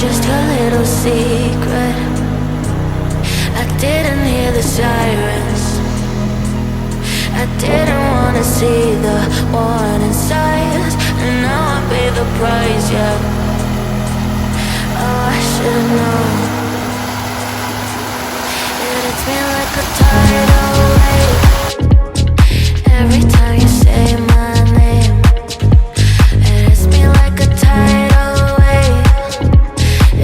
just your little secret. I didn't hear the sirens. I didn't wanna see the warning signs, and now I pay the price, yeah. Oh, I should've known. It hits me like a tidal wave every time you say my name. It hits me like a tidal wave.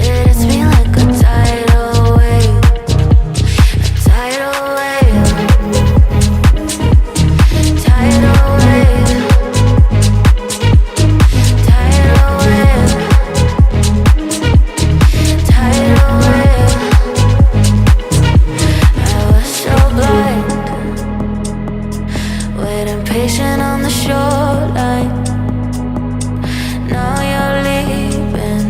It hits me like a tidal wave. A tidal wave. Tidal wave. Tidal wave. Tidal wave. I was so blind, waiting patient on the shoreline. Now you're leaving,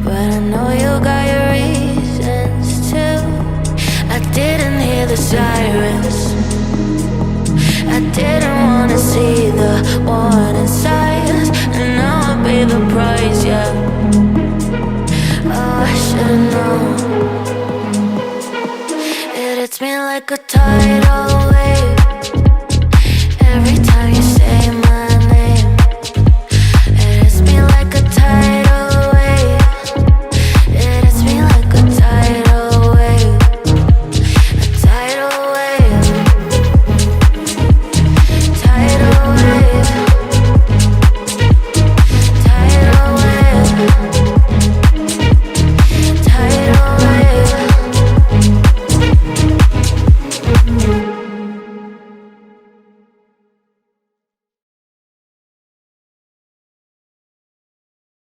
but I know you got your reasons too. I didn't hear the sirens. I didn't wanna see the warning signs, and now I pay the price, yeah. Oh, I should've known. It hits me like a tidal